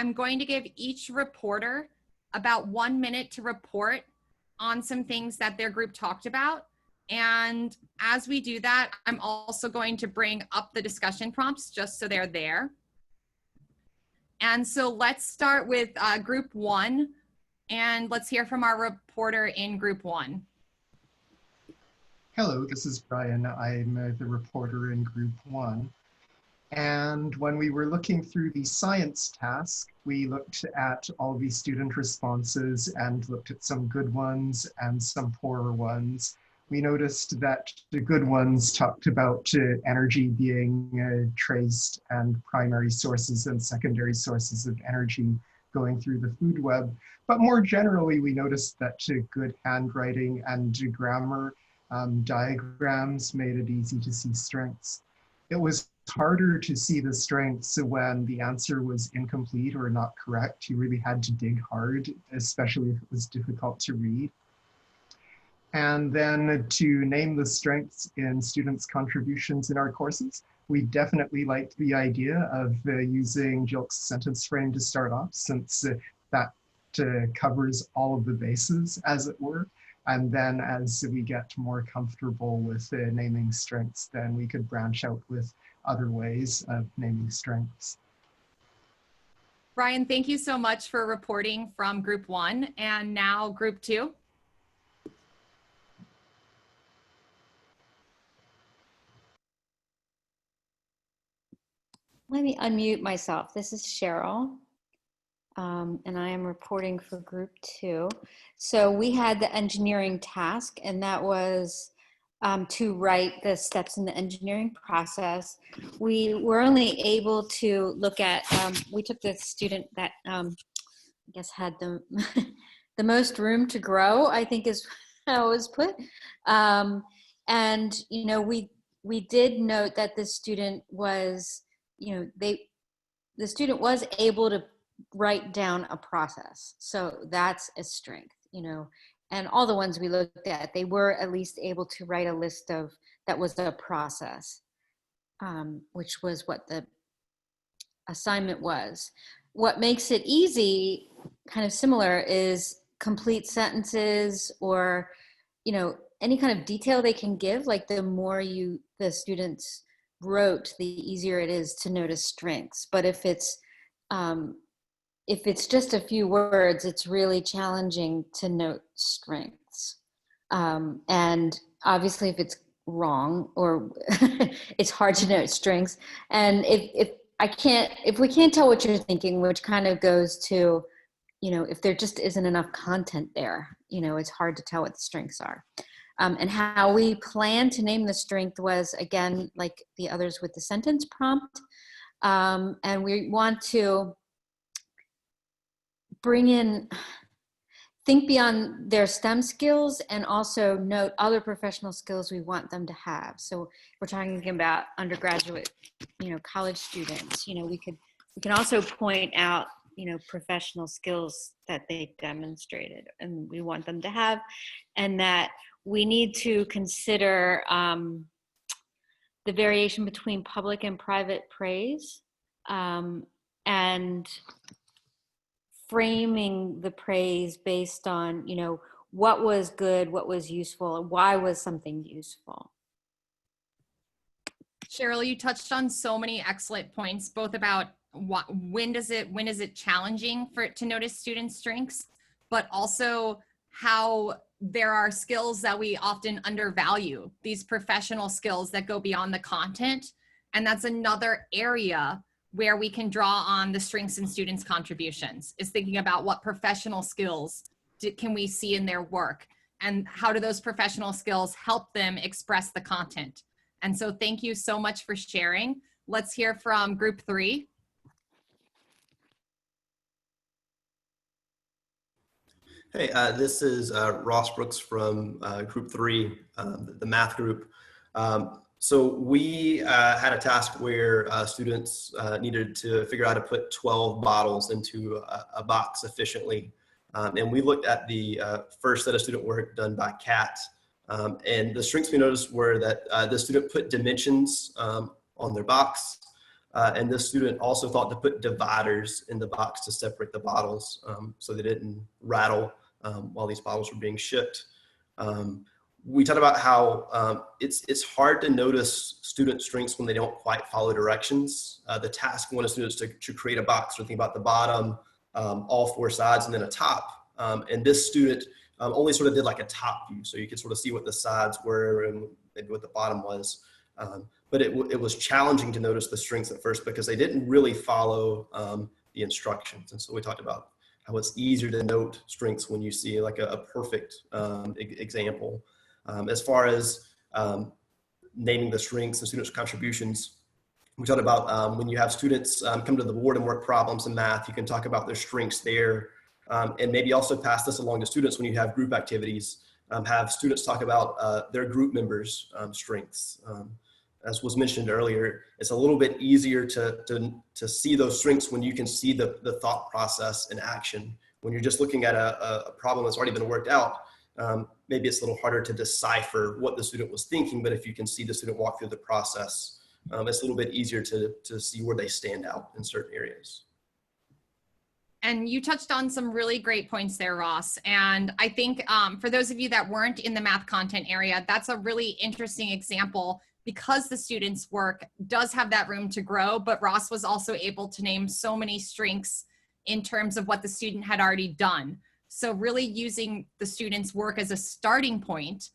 I'm going to give each reporter about 1 minute to report on some things that their group talked about. And as we do that, I'm also going to bring up the discussion prompts just so they're there. And so let's start with group 1, and let's hear from our reporter in group 1. Hello, this is Brian. I'm the reporter in group 1. And when we were looking through the science task, we looked at all the student responses and looked at some good ones and some poorer ones. We noticed that the good ones talked about energy being traced and primary sources and secondary sources of energy going through the food web. But more generally, we noticed that good handwriting and grammar diagrams made it easy to see strengths. It was harder to see the strengths when the answer was incomplete or not correct. You really had to dig hard, especially if it was difficult to read. And then to name the strengths in students' contributions in our courses, we definitely liked the idea of using Jilk's sentence frame to start off, since that covers all of the bases, as it were. And then as we get more comfortable with naming strengths, then we could branch out with other ways of naming strengths. Brian, thank you so much for reporting from group 1. And now group 2. Let me unmute myself. This is Cheryl, and I am reporting for group 2. So we had the engineering task, and that was to write the steps in the engineering process. We were only able to look at, we took the student that I guess had the, the most room to grow, I think is how it was put. And, you know, we did note that the student was, you know, the student was able to write down a process. So that's a strength, you know, and all the ones we looked at, they were at least able to write a list of, that was a process, which was what the assignment was. What makes it easy, kind of similar, is complete sentences or, you know, any kind of detail they can give. Like the more the students wrote, the easier it is to notice strengths. But if it's just a few words, it's really challenging to note strengths. And obviously if it's wrong, or it's hard to note strengths. And if we can't tell what you're thinking, which kind of goes to, you know, if there just isn't enough content there, you know, it's hard to tell what the strengths are. And how we plan to name the strength was, again, like the others with the sentence prompt. And we want to think beyond their STEM skills and also note other professional skills we want them to have. So we're talking about undergraduate, you know, college students, you know, we can also point out, you know, professional skills that they demonstrated and we want them to have, and that we need to consider the variation between public and private praise, and framing the praise based on, you know, what was good, what was useful, and why was something useful. Cheryl, you touched on so many excellent points, both about when is it challenging to notice students' strengths, but also how there are skills that we often undervalue, these professional skills that go beyond the content. And that's another area where we can draw on the strengths in students' contributions, is thinking about what professional skills can we see in their work, and how do those professional skills help them express the content. And so thank you so much for sharing. Let's hear from group 3. Hey, this is Ross Brooks from group 3, the math group. So we had a task where students needed to figure out how to put 12 bottles into a box efficiently. And we looked at the first set of student work done by Kat. And the strengths we noticed were that the student put dimensions on their box. And this student also thought to put dividers in the box to separate the bottles so they didn't rattle while these bottles were being shipped. We talked about how it's hard to notice student strengths when they don't quite follow directions. The task wanted students to create a box, or think about the bottom, all four sides, and then a top. And this student only sort of did like a top view, so you could sort of see what the sides were and maybe what the bottom was. But it was challenging to notice the strengths at first because they didn't really follow the instructions. And so we talked about how it's easier to note strengths when you see like a perfect example. As far as naming the strengths and students' contributions, we talked about when you have students come to the board and work problems in math, you can talk about their strengths there, and maybe also pass this along to students when you have group activities. Have students talk about their group members' strengths. As was mentioned earlier, it's a little bit easier to see those strengths when you can see the thought process in action. When you're just looking at a problem that's already been worked out, maybe it's a little harder to decipher what the student was thinking, but if you can see the student walk through the process, it's a little bit easier to see where they stand out in certain areas. And you touched on some really great points there, Ross. And I think for those of you that weren't in the math content area, that's a really interesting example because the student's work does have that room to grow, but Ross was also able to name so many strengths in terms of what the student had already done. So really using the student's work as a starting point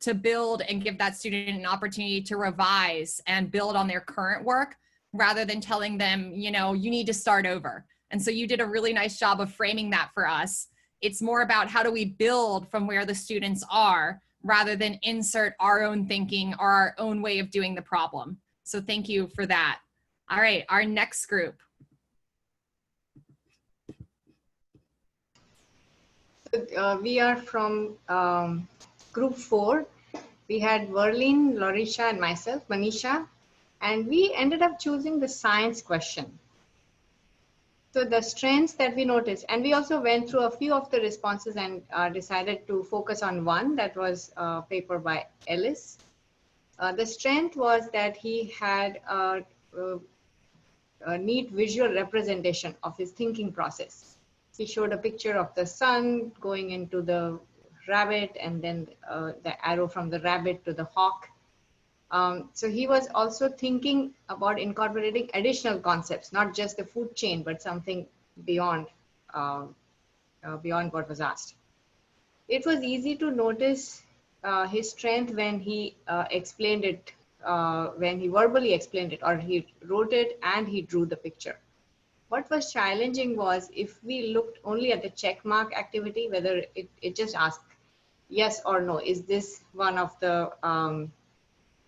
to build and give that student an opportunity to revise and build on their current work rather than telling them, you know, you need to start over. And so you did a really nice job of framing that for us. It's more about how do we build from where the students are rather than insert our own thinking or our own way of doing the problem. So thank you for that. All right, our next group. We are from group 4. We had Verlene, Lorisha, and myself, Manisha, and we ended up choosing the science question. So the strengths that we noticed, and we also went through a few of the responses and decided to focus on one that was a paper by Ellis. The strength was that he had a neat visual representation of his thinking process. He showed a picture of the sun going into the rabbit and then the arrow from the rabbit to the hawk. So he was also thinking about incorporating additional concepts, not just the food chain, but something beyond, beyond what was asked. It was easy to notice his strength when he explained it, when he verbally explained it, or he wrote it and he drew the picture. What was challenging was if we looked only at the check mark activity, whether it just asked yes or no, is this one of the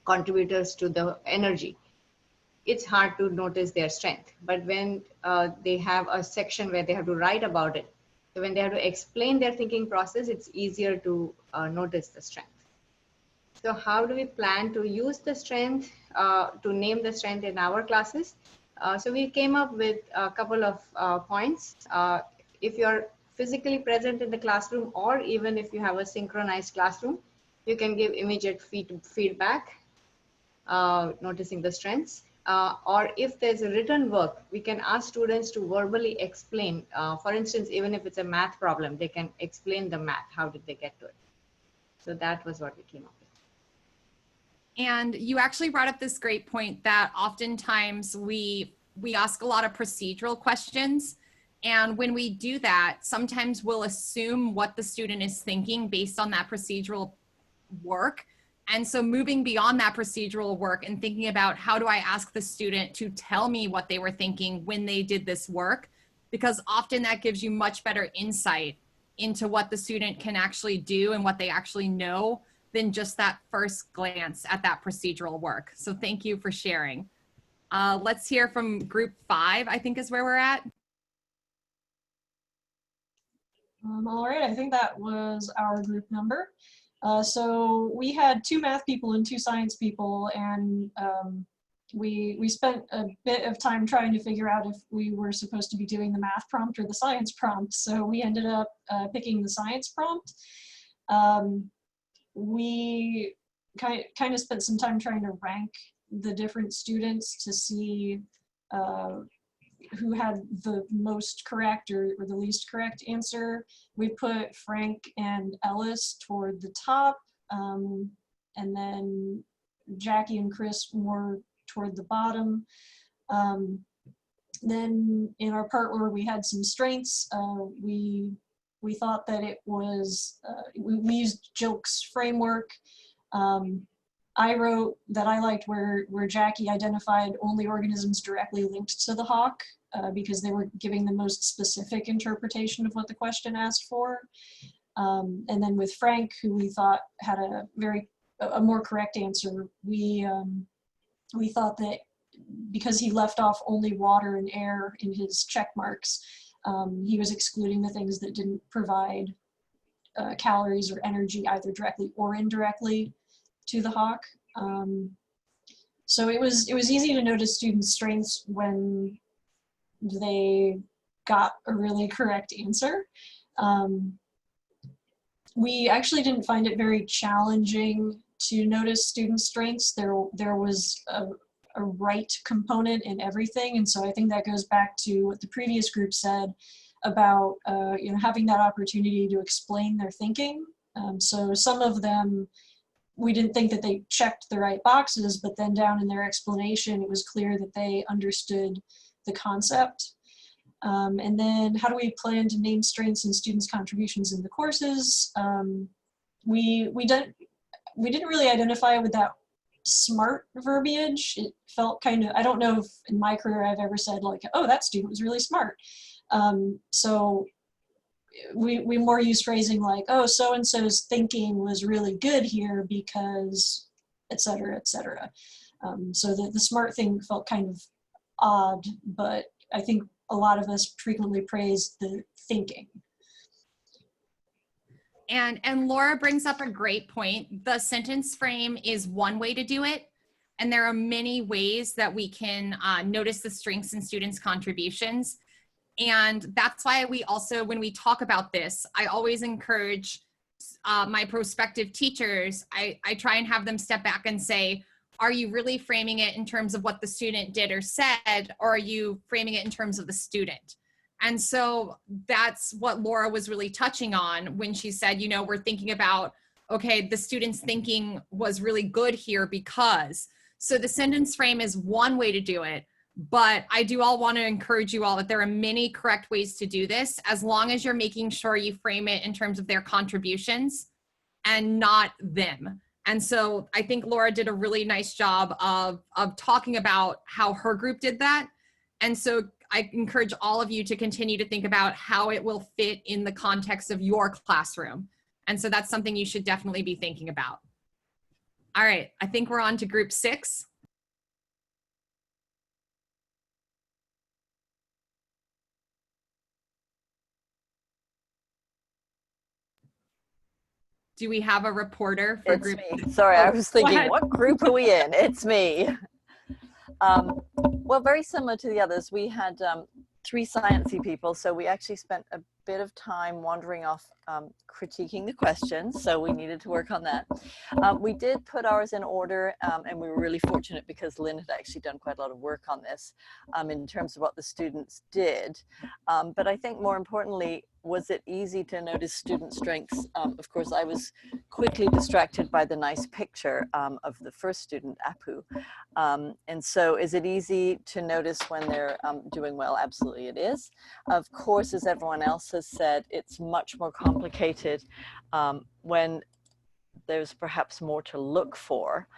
contributors to the energy? It's hard to notice their strength. But when they have a section where they have to write about it, so when they have to explain their thinking process, it's easier to notice the strength. So how do we plan to use the strength, to name the strength in our classes? So we came up with a couple of points. If you're physically present in the classroom, or even if you have a synchronized classroom, you can give immediate feedback, noticing the strengths. Or if there's a written work, we can ask students to verbally explain. For instance, even if it's a math problem, they can explain the math. How did they get to it? So that was what we came up with. And you actually brought up this great point that oftentimes we ask a lot of procedural questions. And when we do that, sometimes we'll assume what the student is thinking based on that procedural work. And so moving beyond that procedural work and thinking about how do I ask the student to tell me what they were thinking when they did this work, because often that gives you much better insight into what the student can actually do and what they actually know than just that first glance at that procedural work. So thank you for sharing. Let's hear from group 5, I think is where we're at. All right, I think that was our group number. So we had 2 math people and 2 science people, and we spent a bit of time trying to figure out if we were supposed to be doing the math prompt or the science prompt. So we ended up picking the science prompt. We kind of spent some time trying to rank the different students to see who had the most correct or the least correct answer. We put Frank and Ellis toward the top, and then Jackie and Chris more toward the bottom. Then in our part where we had some strengths, we thought that it was, we used Jilk's framework. I wrote that I liked where Jackie identified only organisms directly linked to the hawk, because they were giving the most specific interpretation of what the question asked for. And then with Frank, who we thought had a more correct answer, we thought that because he left off only water and air in his check marks, he was excluding the things that didn't provide calories or energy either directly or indirectly to the hawk. So it was easy to notice students' strengths when they got a really correct answer. We actually didn't find it very challenging to notice students' strengths. There was a right component in everything, and so I think that goes back to what the previous group said about having that opportunity to explain their thinking. So some of them, we didn't think that they checked the right boxes, but then down in their explanation, it was clear that they understood the concept. And then how do we plan to name strengths and students' contributions in the courses? We didn't really identify with that SMART verbiage. It felt kind of, I don't know if in my career I've ever said like, oh, that student was really smart. So we more use phrasing like, oh, so-and-so's thinking was really good here because, et cetera, et cetera. So the SMART thing felt kind of odd, but I think a lot of us frequently praise the thinking. And Laura brings up a great point. The sentence frame is one way to do it. And there are many ways that we can notice the strengths in students' contributions. And that's why we also, when we talk about this, I always encourage my prospective teachers, I try and have them step back and say, are you really framing it in terms of what the student did or said, or are you framing it in terms of the student? And so that's what Laura was really touching on when she said, we're thinking about, okay, the student's thinking was really good here because. So the sentence frame is one way to do it, but I do all want to encourage you all that there are many correct ways to do this, as long as you're making sure you frame it in terms of their contributions and not them. And so I think Laura did a really nice job of talking about how her group did that. And so I encourage all of you to continue to think about how it will fit in the context of your classroom. And so that's something you should definitely be thinking about. All right, I think we're on to group 6. Do we have a reporter for It's group? me. Sorry, I was thinking, ahead. what group are we in? It's me. Well, very similar to the others, we had 3 sciencey people, so we actually spent a bit of time wandering off critiquing the questions, so we needed to work on that. We did put ours in order, and we were really fortunate because Lynn had actually done quite a lot of work on this in terms of what the students did. But I think more importantly, was it easy to notice student strengths? Of course, I was quickly distracted by the nice picture of the first student, Apu. And so is it easy to notice when they're doing well? Absolutely it is. Of course, as everyone else has said, it's much more complicated when there's perhaps more to look for.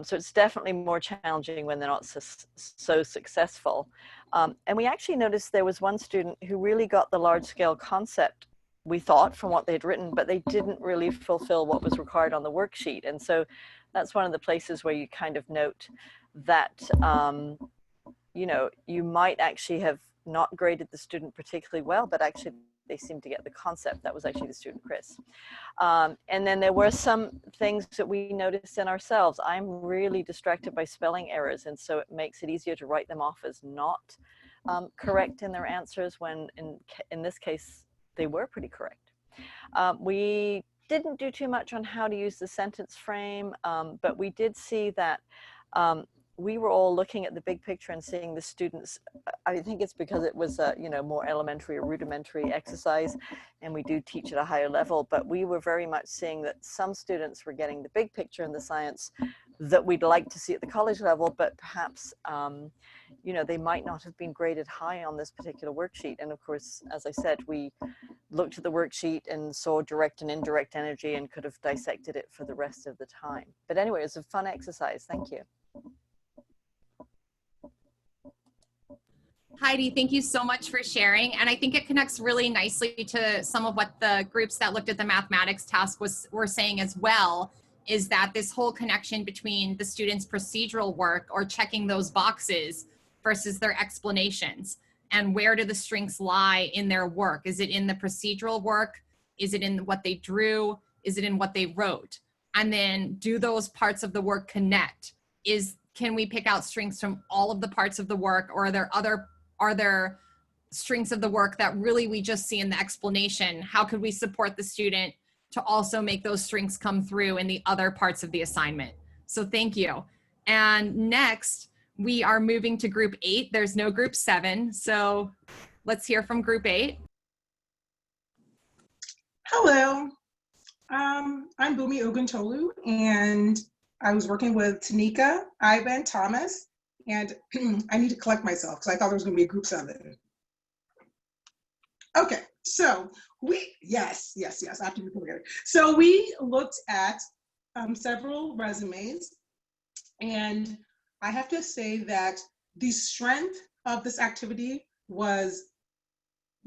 So it's definitely more challenging when they're not so successful. And we actually noticed there was one student who really got the large scale concept, we thought, from what they'd written, but they didn't really fulfill what was required on the worksheet. And so that's one of the places where you kind of note that, you might actually have not graded the student particularly well, but actually they seemed to get the concept. That was actually the student, Chris. And then there were some things that we noticed in ourselves. I'm really distracted by spelling errors, and so it makes it easier to write them off as not correct in their answers when in this case, they were pretty correct. We didn't do too much on how to use the sentence frame, but we did see that we were all looking at the big picture and seeing the students. I think it's because it was a, you know, more elementary or rudimentary exercise, and we do teach at a higher level, but we were very much seeing that some students were getting the big picture in the science that we'd like to see at the college level, but perhaps, you know, they might not have been graded high on this particular worksheet. And of course, as I said, we looked at the worksheet and saw direct and indirect energy and could have dissected it for the rest of the time. But anyway, it's a fun exercise. Thank you. Heidi, thank you so much for sharing. And I think it connects really nicely to some of what the groups that looked at the mathematics task were saying as well, is that this whole connection between the students' procedural work or checking those boxes versus their explanations. And where do the strengths lie in their work? Is it in the procedural work? Is it in what they drew? Is it in what they wrote? And then do those parts of the work connect? Can we pick out strengths from all of the parts of the work, or are there strengths of the work that really we just see in the explanation? How could we support the student to also make those strengths come through in the other parts of the assignment? So thank you. And next, we are moving to group 8. There's no group 7. So let's hear from group 8. Hello, I'm Bumi Oguntolu, and I was working with Tanika, Ivan, Thomas, and I need to collect myself because I thought there was going to be a group 7. Okay, so yes, I have to be together. So we looked at several resumes, and I have to say that the strength of this activity was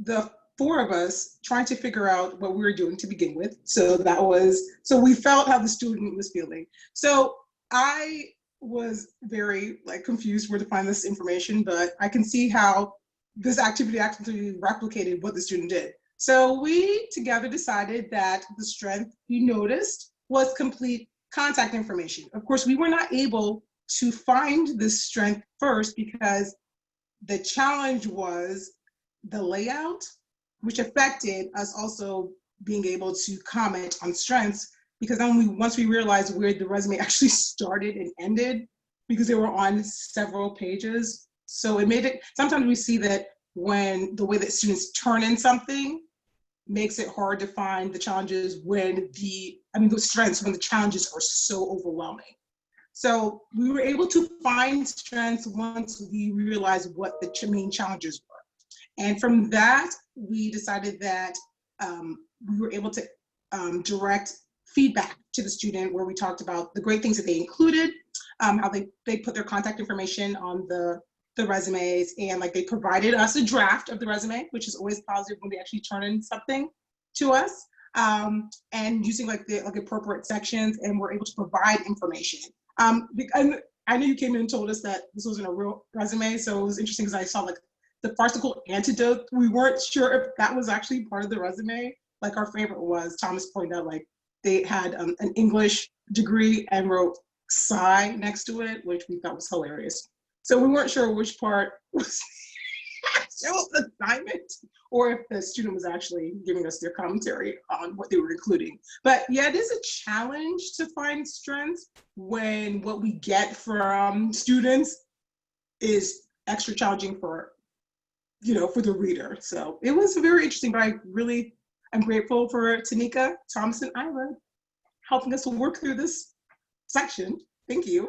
the 4 of us trying to figure out what we were doing to begin with. So we felt how the student was feeling. So I was very confused where to find this information, but I can see how this activity actually replicated what the student did. So we together decided that the strength we noticed was complete contact information. Of course, we were not able to find this strength first because the challenge was the layout, which affected us also being able to comment on strengths, because then once we realized where the resume actually started and ended, because they were on several pages. So it made it, sometimes we see that when the way that students turn in something makes it hard to find the challenges when the strengths when the challenges are so overwhelming. So we were able to find strengths once we realized what the main challenges were. And from that, we decided that we were able to direct feedback to the student, where we talked about the great things that they included, how they put their contact information on the resumes, and they provided us a draft of the resume, which is always positive when they actually turn in something to us, and using the appropriate sections, and we're able to provide information. And I know you came in and told us that this wasn't a real resume, so it was interesting because I saw the farcical antidote. We weren't sure if that was actually part of the resume. Our favorite was, Thomas pointed out, they had an English degree and wrote Psi next to it, which we thought was hilarious. So we weren't sure which part was actual assignment or if the student was actually giving us their commentary on what they were including. But yeah, it is a challenge to find strengths when what we get from students is extra challenging for the reader. So it was very interesting, but I'm grateful for Tanika, Thomas, and Ira helping us to work through this section. Thank you.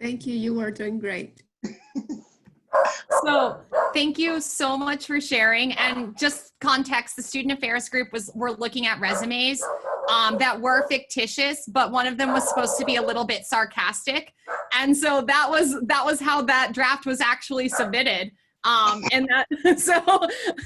Thank you. You are doing great. So thank you so much for sharing. And just context, the student affairs group were looking at resumes that were fictitious, but one of them was supposed to be a little bit sarcastic. And so that was how that draft was actually submitted. And so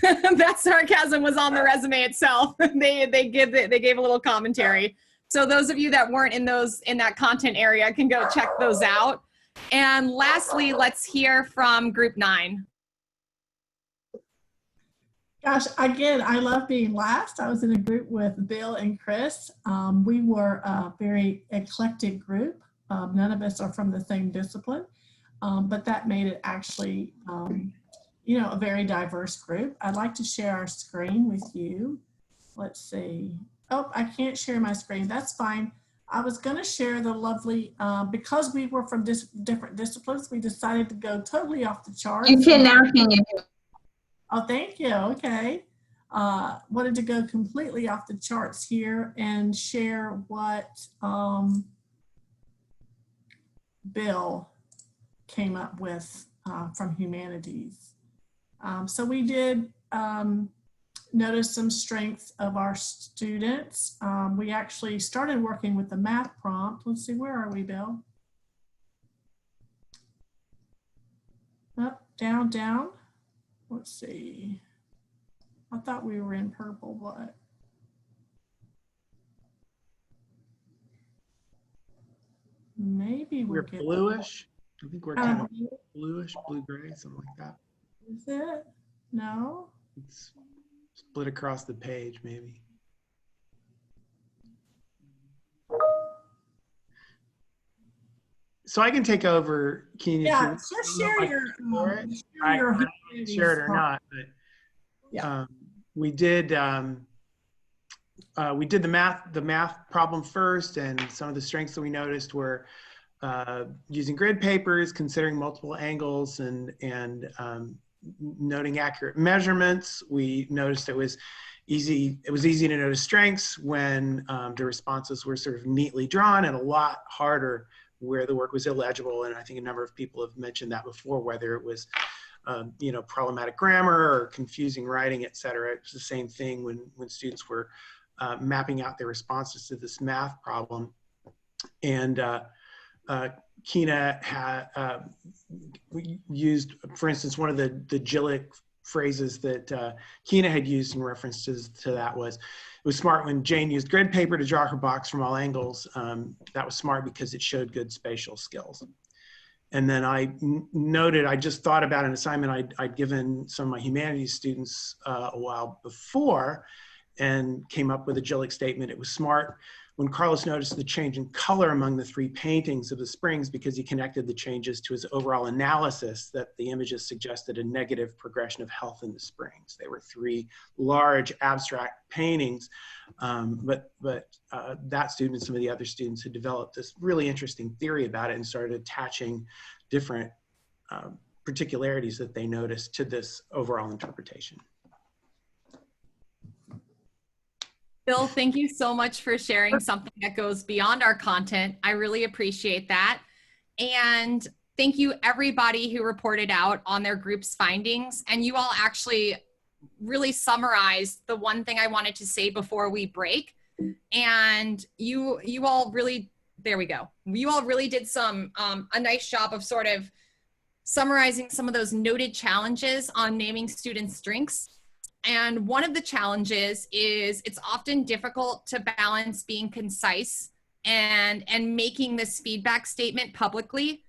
that sarcasm was on the resume itself. They gave a little commentary. So those of you that weren't in that content area can go check those out. And lastly, let's hear from group 9. Gosh, again, I love being last. I was in a group with Bill and Chris. We were a very eclectic group. None of us are from the same discipline, but that made it actually, a very diverse group. I'd like to share our screen with you. Let's see. Oh, I can't share my screen. That's fine. I was going to share the lovely, because we were from different disciplines, we decided to go totally off the charts. You can now, can you? Oh, thank you. Okay. Wanted to go completely off the charts here and share what Bill came up with from humanities. So we did notice some strengths of our students. We actually started working with the math prompt. Let's see, where are we, Bill? Up, down, down. Let's see. I thought we were in purple, but maybe We're getting bluish. I think we're kind of bluish, blue-gray, something like that. Is it? No. It's split across the page, maybe. So I can take over, Kenya. Yeah, just share your share it or not, but yeah. We did the math problem first, and some of the strengths that we noticed were using grid papers, considering multiple angles, and noting accurate measurements. We noticed it was easy to notice strengths when the responses were sort of neatly drawn, and a lot harder where the work was illegible. And I think a number of people have mentioned that before, whether it was problematic grammar or confusing writing, et cetera. It was the same thing when students were mapping out their responses to this math problem. And Kina had used, for instance, one of the Gillick phrases that Kina had used in references to that was, it was smart when Jane used grid paper to draw her box from all angles. That was smart because it showed good spatial skills. And then I noted, I just thought about an assignment I'd given some of my humanities students a while before, and came up with a Gillick statement. It was smart when Carlos noticed the change in color among the three paintings of the springs, because he connected the changes to his overall analysis that the images suggested a negative progression of health in the springs. They were three large abstract paintings, but that student and some of the other students had developed this really interesting theory about it and started attaching different particularities that they noticed to this overall interpretation. Bill, thank you so much for sharing something that goes beyond our content. I really appreciate that. And thank you everybody who reported out on their group's findings. And you all actually really summarized the one thing I wanted to say before we break. And you all really, there we go. You all really did a nice job of sort of summarizing some of those noted challenges on naming students' strengths. And one of the challenges is it's often difficult to balance being concise and making this feedback statement publicly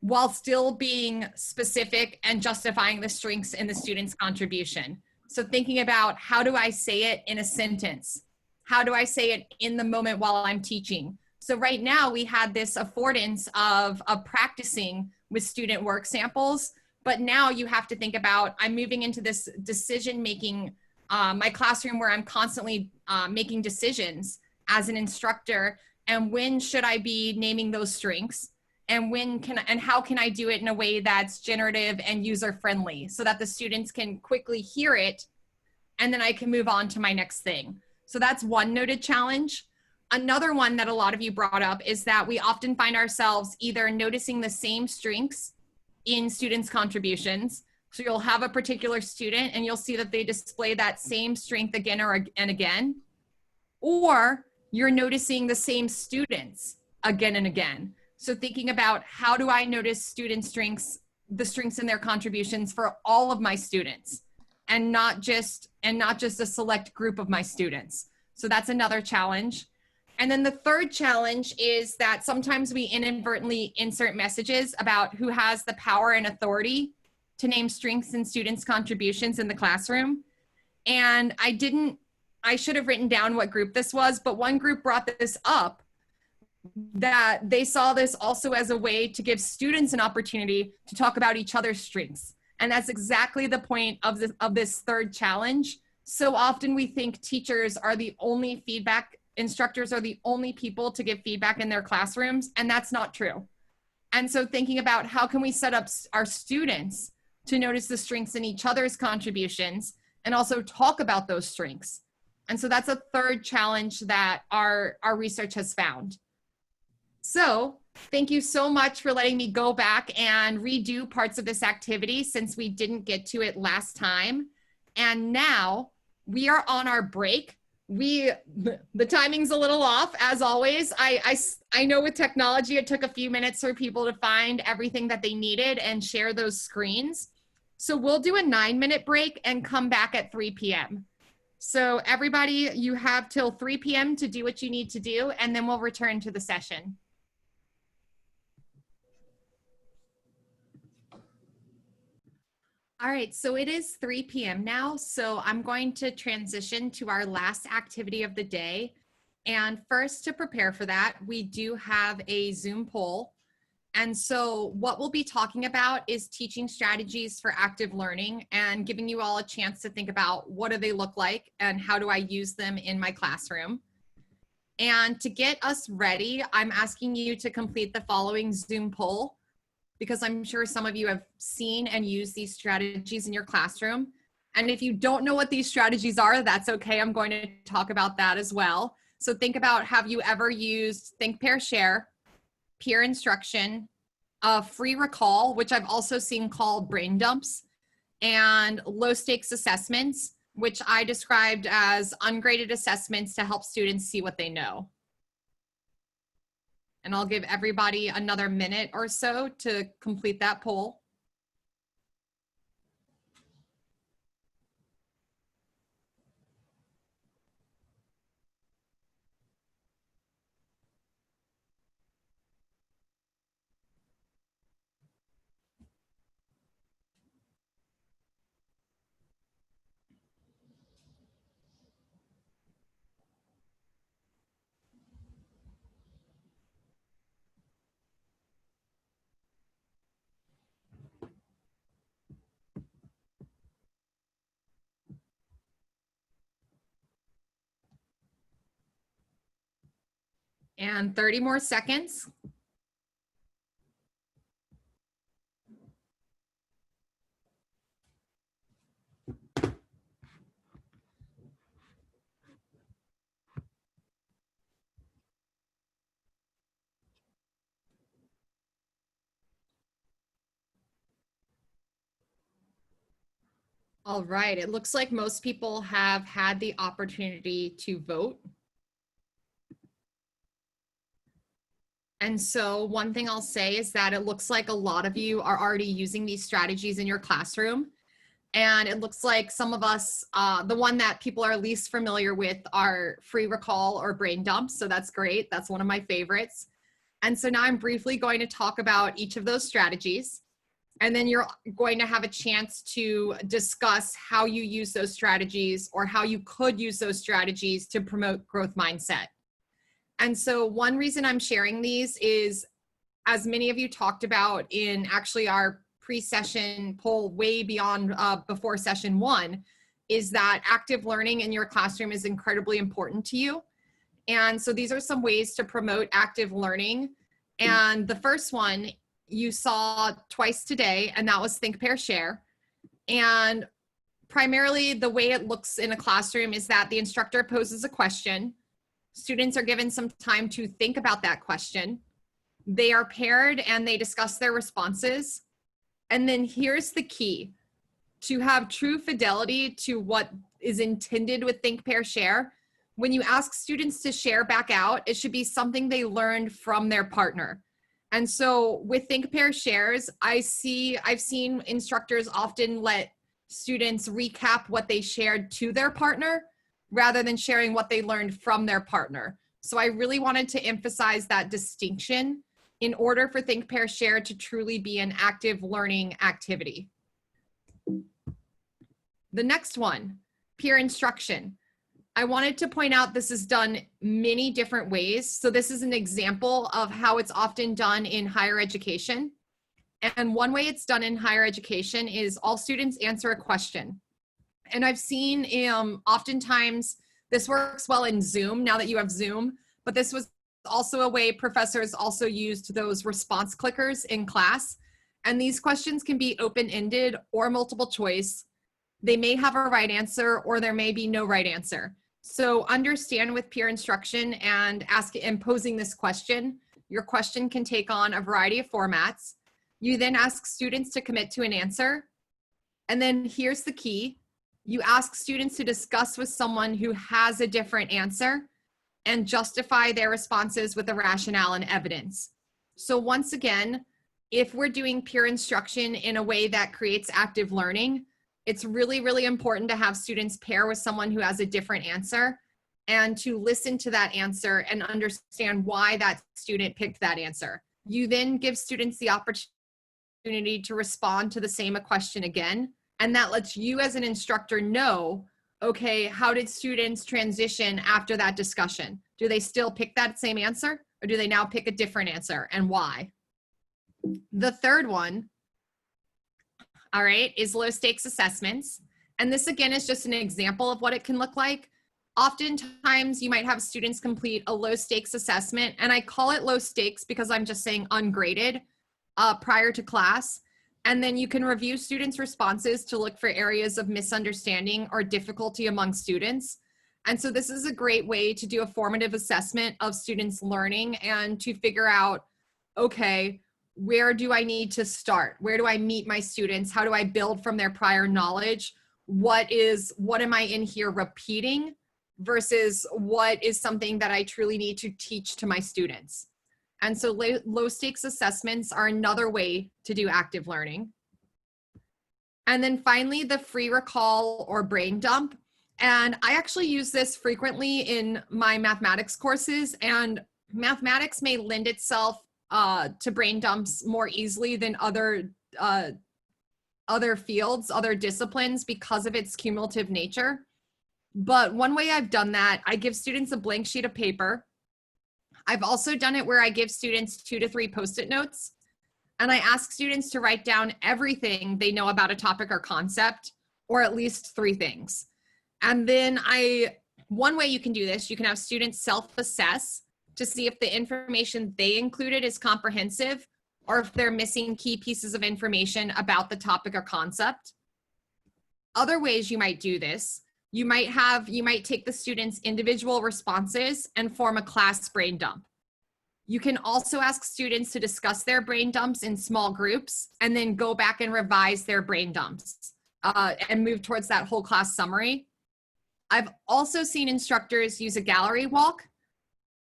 while still being specific and justifying the strengths in the student's contribution. So thinking about, how do I say it in a sentence? How do I say it in the moment while I'm teaching? So right now we had this affordance of practicing with student work samples. But now you have to think about, I'm moving into this decision-making, my classroom where I'm constantly making decisions as an instructor, and when should I be naming those strengths? And how can I do it in a way that's generative and user-friendly so that the students can quickly hear it, and then I can move on to my next thing. So that's one noted challenge. Another one that a lot of you brought up is that we often find ourselves either noticing the same strengths in students' contributions. So you'll have a particular student and you'll see that they display that same strength again and again, or you're noticing the same students again and again. So thinking about, how do I notice student strengths, the strengths in their contributions for all of my students, and not just a select group of my students. So that's another challenge. And then the third challenge is that sometimes we inadvertently insert messages about who has the power and authority to name strengths in students' contributions in the classroom. And I should have written down what group this was, but one group brought this up, that they saw this also as a way to give students an opportunity to talk about each other's strengths. And that's exactly the point of this third challenge. So often we think teachers are the only feedback instructors are the only people to give feedback in their classrooms, and that's not true. And so thinking about how can we set up our students to notice the strengths in each other's contributions and also talk about those strengths. And so that's a third challenge that our research has found. So thank you so much for letting me go back and redo parts of this activity since we didn't get to it last time. And now we are on our break. The timing's a little off, as always. I know with technology, it took a few minutes for people to find everything that they needed and share those screens. So we'll do a 9-minute break and come back at 3 p.m. So everybody, you have till 3 p.m. to do what you need to do, and then we'll return to the session. All right, so it is 3 p.m. now, so I'm going to transition to our last activity of the day. And first, to prepare for that, we do have a Zoom poll. And so what we'll be talking about is teaching strategies for active learning and giving you all a chance to think about what do they look like and how do I use them in my classroom. And to get us ready, I'm asking you to complete the following Zoom poll, because I'm sure some of you have seen and used these strategies in your classroom. And if you don't know what these strategies are, that's okay. I'm going to talk about that as well. So think about, have you ever used Think, Pair, Share, peer instruction, free recall, which I've also seen called brain dumps, and low stakes assessments, which I described as ungraded assessments to help students see what they know. And I'll give everybody another minute or so to complete that poll. And 30 more seconds. All right, it looks like most people have had the opportunity to vote. And so one thing I'll say is that it looks like a lot of you are already using these strategies in your classroom. And it looks like some of us, the one that people are least familiar with are free recall or brain dumps. So that's great. That's one of my favorites. And so now I'm briefly going to talk about each of those strategies. And then you're going to have a chance to discuss how you use those strategies or how you could use those strategies to promote growth mindset. And so one reason I'm sharing these is, as many of you talked about in actually our pre-session poll way beyond before session 1, is that active learning in your classroom is incredibly important to you. And so these are some ways to promote active learning. And the first one you saw twice today, and that was Think, Pair, Share. And primarily the way it looks in a classroom is that the instructor poses a question. Students are given some time to think about that question. They are paired and they discuss their responses. And then here's the key: to have true fidelity to what is intended with Think, Pair, Share. When you ask students to share back out, it should be something they learned from their partner. And so with Think, Pair, Shares, I've seen instructors often let students recap what they shared to their partner rather than sharing what they learned from their partner. So I really wanted to emphasize that distinction in order for Think, Pair, Share to truly be an active learning activity. The next one, peer instruction. I wanted to point out this is done many different ways. So this is an example of how it's often done in higher education. And one way it's done in higher education is all students answer a question. And I've seen oftentimes This works well in Zoom now that you have Zoom, but this was also a way professors also used those response clickers in class. And these questions can be open-ended or multiple choice. They may have a right answer or there may be no right answer. So understand with peer instruction and posing this question, your question can take on a variety of formats. You then ask students to commit to an answer. And then here's the key. You ask students to discuss with someone who has a different answer and justify their responses with a rationale and evidence. So once again, if we're doing peer instruction in a way that creates active learning, it's really, really important to have students pair with someone who has a different answer and to listen to that answer and understand why that student picked that answer. You then give students the opportunity to respond to the same question again, and that lets you as an instructor know, okay, how did students transition after that discussion? Do they still pick that same answer or do they now pick a different answer and why? The third one, all right, is low stakes assessments. And this again is just an example of what it can look like. Oftentimes you might have students complete a low stakes assessment, and I call it low stakes because I'm just saying ungraded prior to class. And then you can review students' responses to look for areas of misunderstanding or difficulty among students. And so this is a great way to do a formative assessment of students' learning and to figure out, okay, where do I need to start? Where do I meet my students? How do I build from their prior knowledge? What am I in here repeating versus what is something that I truly need to teach to my students? And so low stakes assessments are another way to do active learning. And then finally, the free recall or brain dump. And I actually use this frequently in my mathematics courses, and mathematics may lend itself to brain dumps more easily than other fields, other disciplines because of its cumulative nature. But one way I've done that, I give students a blank sheet of paper. I've also done it where I give students 2 to 3 Post-it notes, and I ask students to write down everything they know about a topic or concept, or at least 3 things. And then one way you can do this, you can have students self-assess to see if the information they included is comprehensive or if they're missing key pieces of information about the topic or concept. Other ways you might do this, you might take the students' individual responses and form a class brain dump. You can also ask students to discuss their brain dumps in small groups and then go back and revise their brain dumps and move towards that whole class summary. I've also seen instructors use a gallery walk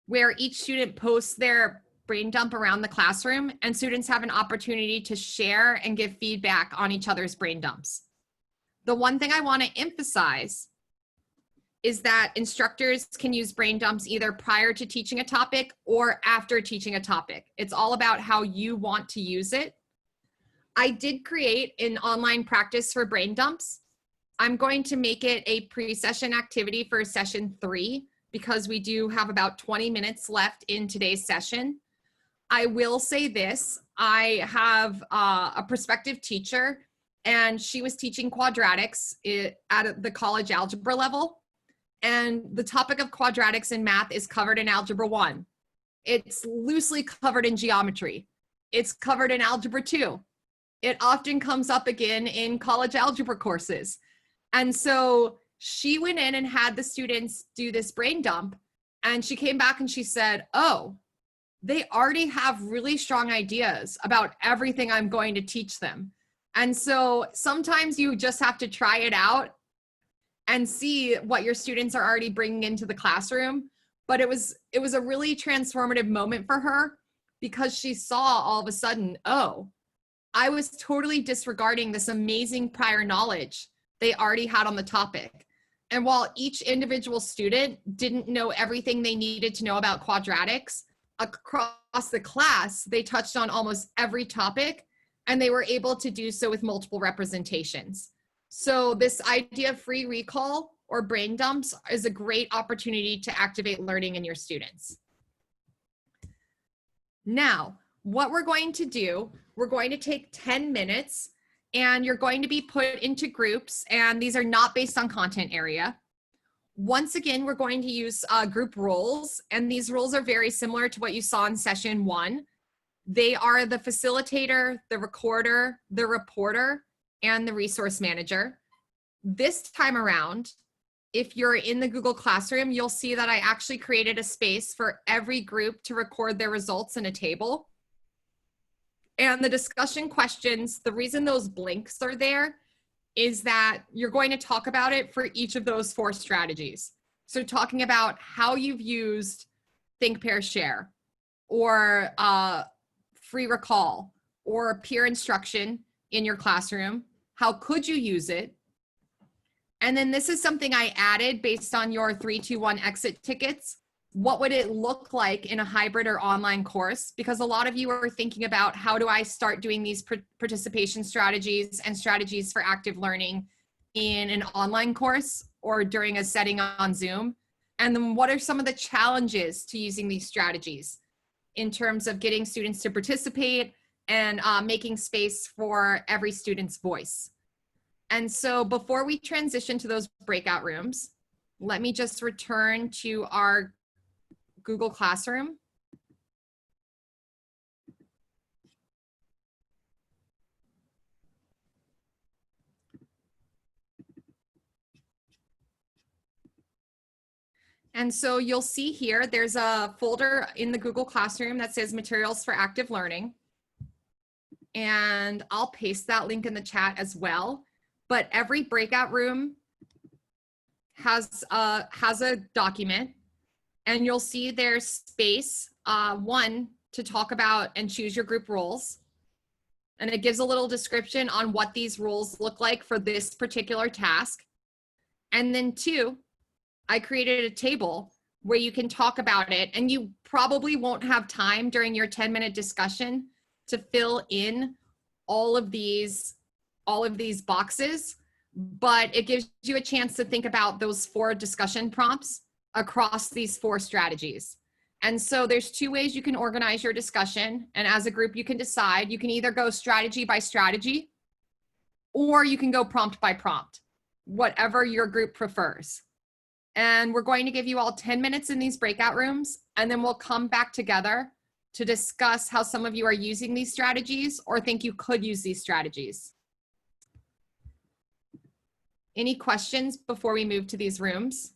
where each student posts their brain dump around the classroom and students have an opportunity to share and give feedback on each other's brain dumps. The one thing I want to emphasize is that instructors can use brain dumps either prior to teaching a topic or after teaching a topic. It's all about how you want to use it. I did create an online practice for brain dumps. I'm going to make it a pre-session activity for session 3 because we do have about 20 minutes left in today's session. I will say this, I have a prospective teacher and she was teaching quadratics at the college algebra level. And the topic of quadratics in math is covered in Algebra 1. It's loosely covered in geometry. It's covered in Algebra 2. It often comes up again in college algebra courses. And so she went in and had the students do this brain dump, and she came back and she said, oh, they already have really strong ideas about everything I'm going to teach them. And so sometimes you just have to try it out and see what your students are already bringing into the classroom. But it was a really transformative moment for her because she saw all of a sudden, oh, I was totally disregarding this amazing prior knowledge they already had on the topic. And while each individual student didn't know everything they needed to know about quadratics, across the class, they touched on almost every topic, and they were able to do so with multiple representations. So this idea of free recall or brain dumps is a great opportunity to activate learning in your students. Now, what we're going to do, we're going to take 10 minutes and you're going to be put into groups, and these are not based on content area. once again, we're going to use group roles, and these roles are very similar to what you saw in session 1. They are the facilitator, the recorder, the reporter, and the resource manager. This time around, if you're in the Google Classroom, you'll see that I actually created a space for every group to record their results in a table. And the discussion questions, the reason those blinks are there is that you're going to talk about it for each of those 4 strategies. So talking about how you've used Think, Pair, Share, or free recall, or peer instruction in your classroom. How could you use it? And then this is something I added based on your 3-2-1 exit tickets. What would it look like in a hybrid or online course? Because a lot of you are thinking about, how do I start doing these participation strategies and strategies for active learning in an online course or during a setting on Zoom? And then what are some of the challenges to using these strategies in terms of getting students to participate and making space for every student's voice? And so before we transition to those breakout rooms, let me just return to our Google Classroom. And so you'll see here, there's a folder in the Google Classroom that says Materials for Active Learning. And I'll paste that link in the chat as well. But every breakout room has a document, and you'll see there's space, 1, to talk about and choose your group roles. And it gives a little description on what these roles look like for this particular task. And then 2, I created a table where you can talk about it, and you probably won't have time during your 10-minute discussion to fill in all of these boxes, but it gives you a chance to think about those 4 discussion prompts across these 4 strategies. And so there's 2 ways you can organize your discussion, and as a group you can decide. You can either go strategy by strategy, or you can go prompt by prompt, whatever your group prefers. And we're going to give you all 10 minutes in these breakout rooms, and then we'll come back together to discuss how some of you are using these strategies or think you could use these strategies. Any questions before we move to these rooms?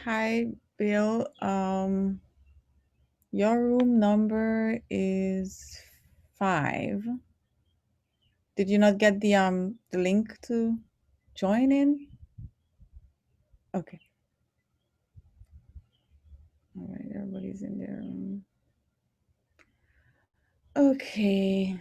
Hi, Bill. Your room number is 5. Did you not get the link to join in? Okay. All right, everybody's in there. Okay.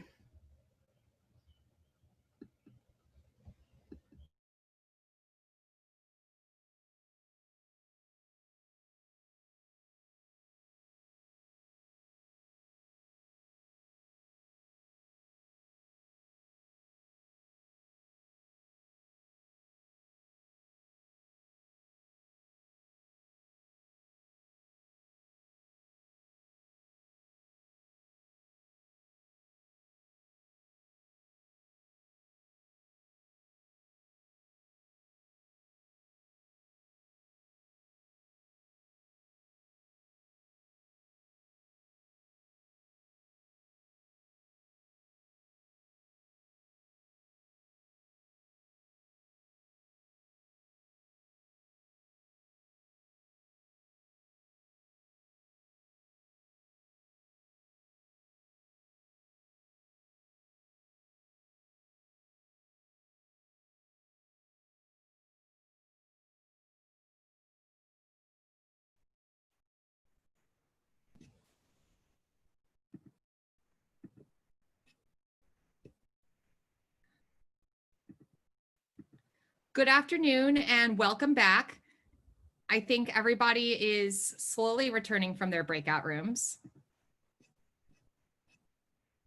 Good afternoon and welcome back. I think everybody is slowly returning from their breakout rooms.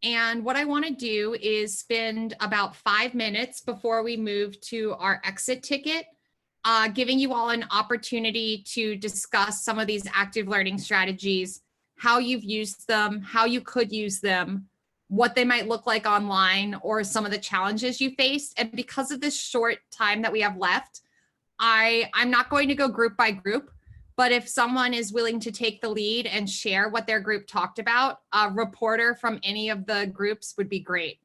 And what I want to do is spend about 5 minutes before we move to our exit ticket, giving you all an opportunity to discuss some of these active learning strategies, how you've used them, how you could use them, what they might look like online, or some of the challenges you faced. And because of this short time that we have left, I'm not going to go group by group, but if someone is willing to take the lead and share what their group talked about, a reporter from any of the groups would be great.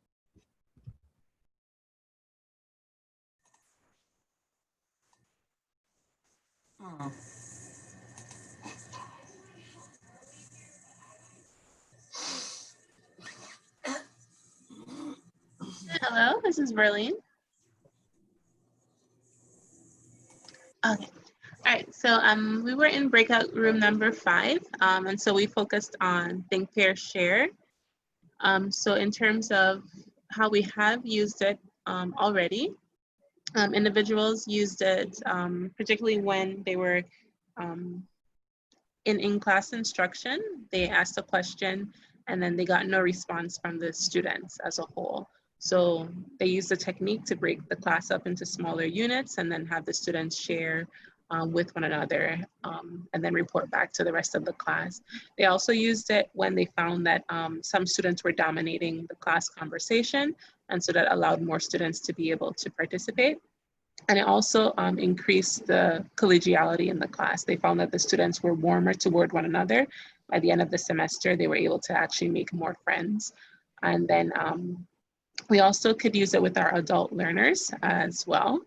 Hello, this is Berlin. Okay. All right, so we were in breakout room number 5, and so we focused on Think, Pair, Share. So in terms of how we have used it already, individuals used it particularly when they were in in-class instruction. They asked a question and then they got no response from the students as a whole. So they used the technique to break the class up into smaller units and then have the students share with one another and then report back to the rest of the class. They also used it when they found that some students were dominating the class conversation, and so that allowed more students to be able to participate. And it also increased the collegiality in the class. They found that the students were warmer toward one another. By the end of the semester, they were able to actually make more friends. And then we also could use it with our adult learners as well.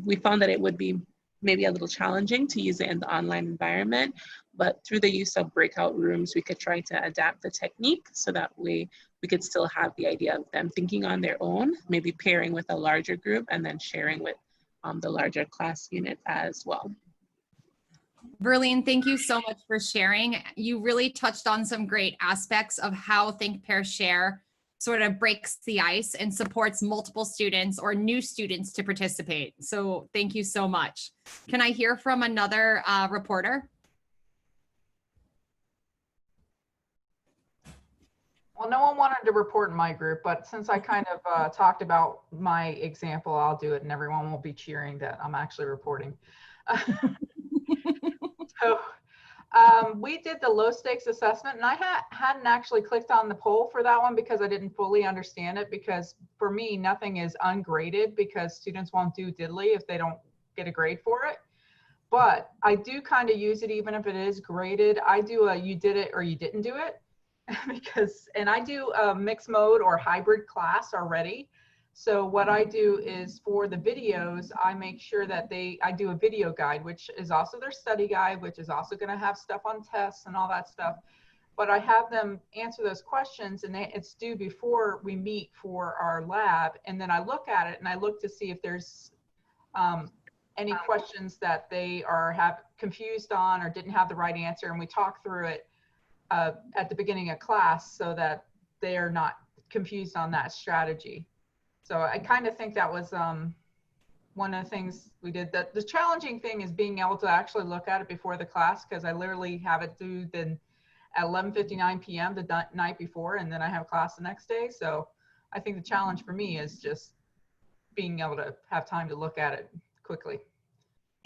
We found that it would be maybe a little challenging to use it in the online environment, but through the use of breakout rooms, we could try to adapt the technique so that we could still have the idea of them thinking on their own, maybe pairing with a larger group and then sharing with the larger class unit as well. Verlene, thank you so much for sharing. You really touched on some great aspects of how Think, Pair, Share sort of breaks the ice and supports multiple students or new students to participate. So thank you so much. Can I hear from another reporter? Well, no one wanted to report in my group, but since I kind of talked about my example, I'll do it and everyone will be cheering that I'm actually reporting. So we did the low stakes assessment, and I hadn't actually clicked on the poll for that one because I didn't fully understand it, because for me, nothing is ungraded because students won't do diddly if they don't get a grade for it. But I do kind of use it even if it is graded. I do a you did it or you didn't do it because, and I do a mixed mode or hybrid class already. So what I do is for the videos, I make sure that I do a video guide, which is also their study guide, which is also going to have stuff on tests and all that stuff. But I have them answer those questions, and it's due before we meet for our lab. And then I look at it and I look to see if there's any questions that they have confused on or didn't have the right answer. And we talk through it at the beginning of class so that they are not confused on that strategy. So I kind of think that was one of the things we did. The challenging thing is being able to actually look at it before the class, because I literally have it due then at 11:59 p.m. the night before, and then I have class the next day. So I think the challenge for me is just being able to have time to look at it quickly.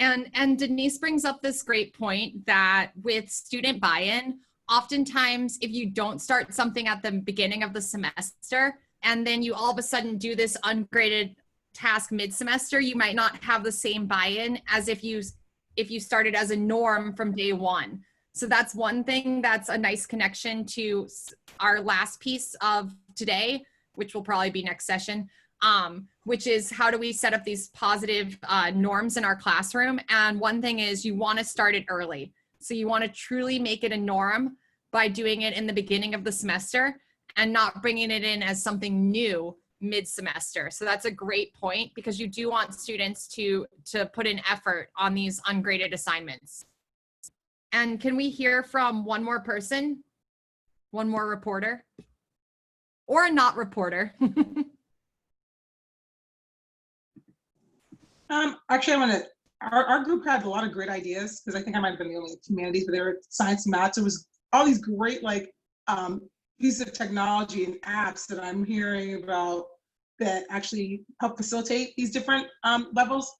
And Denise brings up this great point that with student buy-in, oftentimes if you don't start something at the beginning of the semester, and then you all of a sudden do this ungraded task mid-semester, you might not have the same buy-in as if you started as a norm from day one. So that's one thing that's a nice connection to our last piece of today, which will probably be next session, which is how do we set up these positive norms in our classroom? And one thing is you want to start it early. So you want to truly make it a norm by doing it in the beginning of the semester and not bringing it in as something new mid-semester. So that's a great point, because you do want students to put in effort on these ungraded assignments. And can we hear from one more person? One more reporter? Or a not reporter? Actually, our group had a lot of great ideas because I think I might have been the only humanities, but they were science and math. So it was all these great pieces of technology and apps that I'm hearing about that actually help facilitate these different levels.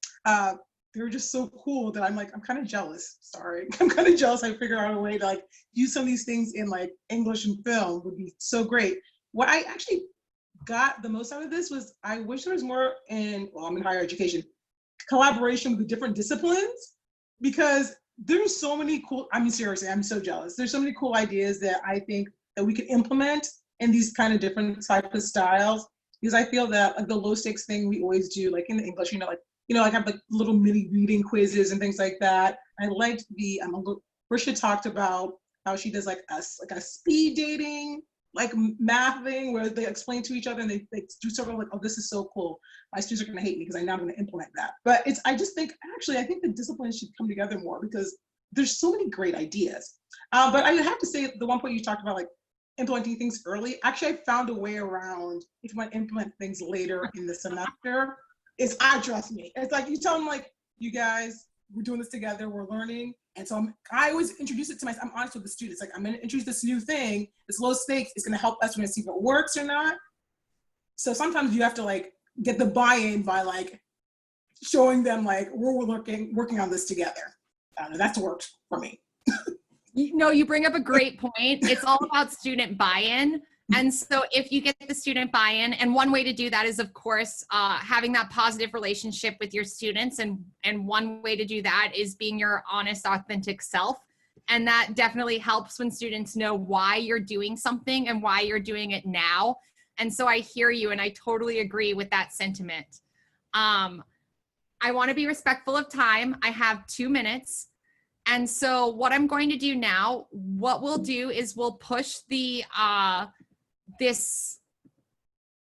They were just so cool that I'm kind of jealous. Sorry, I'm kind of jealous. I figured out a way to use some of these things in English and film would be so great. What I actually got the most out of this was I wish there was more I'm in higher education, collaboration with the different disciplines, because there's so many cool, seriously, I'm so jealous. There's so many cool ideas that I think that we could implement in these kind of different types of styles, because I feel that the low stakes thing we always do, in the English, have little mini reading quizzes and things like that. I liked the, Risha talked about how she does a speed dating, math thing where they explain to each other and they do sort of oh, this is so cool. My students are going to hate me because I'm now going to implement that. But I just think, I think the disciplines should come together more because there's so many great ideas. But I have to say, the one point you talked about, implementing things early, actually, I found a way around if you want to implement things later in the semester, trust me. It's you tell them, you guys, we're doing this together, we're learning. And so I always introduce it to myself. I'm honest with the students. I'm going to introduce this new thing. It's low stakes. It's going to help us when to see if it works or not. So sometimes you have to get the buy-in by showing them we're working on this together. That's worked for me. You bring up a great point. It's all about student buy-in. And so if you get the student buy-in, and one way to do that is, of course, having that positive relationship with your students. And one way to do that is being your honest, authentic self. And that definitely helps when students know why you're doing something and why you're doing it now. And so I hear you, and I totally agree with that sentiment. I want to be respectful of time. I have 2 minutes. And so what I'm going to do now, what we'll do is we'll push the, I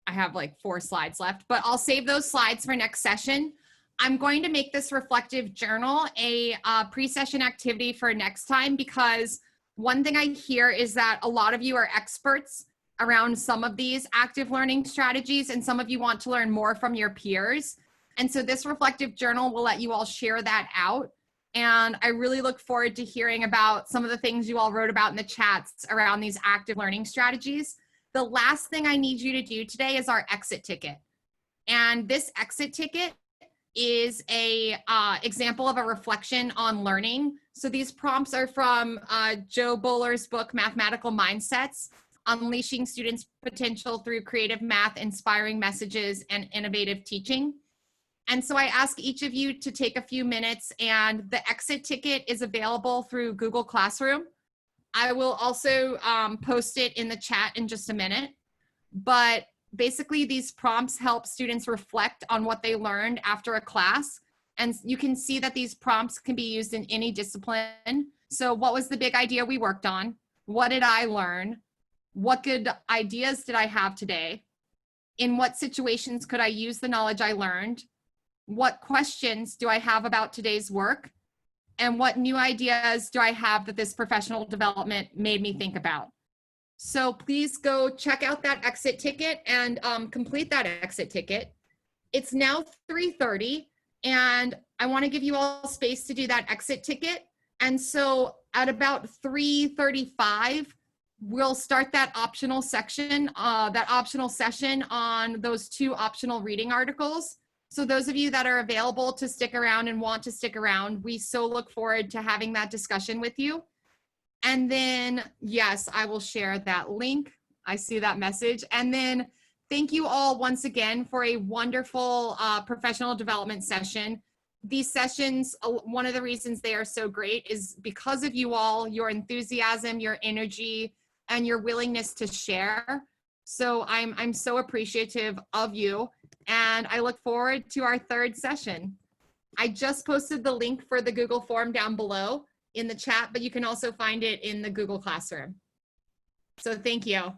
have 4 slides left, but I'll save those slides for next session. I'm going to make this reflective journal a pre-session activity for next time, because one thing I hear is that a lot of you are experts around some of these active learning strategies, and some of you want to learn more from your peers. And so this reflective journal will let you all share that out. And I really look forward to hearing about some of the things you all wrote about in the chats around these active learning strategies. The last thing I need you to do today is our exit ticket. And this exit ticket is a example of a reflection on learning. So these prompts are from Joe Bowler's book, Mathematical Mindsets, Unleashing Students' Potential Through Creative Math, Inspiring Messages, and Innovative Teaching. And so I ask each of you to take a few minutes, and the exit ticket is available through Google Classroom. I will also post it in the chat in just a minute. But basically, these prompts help students reflect on what they learned after a class. And you can see that these prompts can be used in any discipline. So what was the big idea we worked on? What did I learn? What good ideas did I have today? In what situations could I use the knowledge I learned? What questions do I have about today's work? And what new ideas do I have that this professional development made me think about? So please go check out that exit ticket and complete that exit ticket. It's now 3:30, and I want to give you all space to do that exit ticket. And so at about 3:35, we'll start that optional section, that optional session on those 2 optional reading articles. So those of you that are available to stick around and want to stick around, we so look forward to having that discussion with you. And then, yes, I will share that link. I see that message. And then thank you all once again for a wonderful professional development session. These sessions, one of the reasons they are so great is because of you all, your enthusiasm, your energy, and your willingness to share. So I'm so appreciative of you. And I look forward to our 3rd session. I just posted the link for the Google form down below in the chat, but you can also find it in the Google Classroom. So thank you.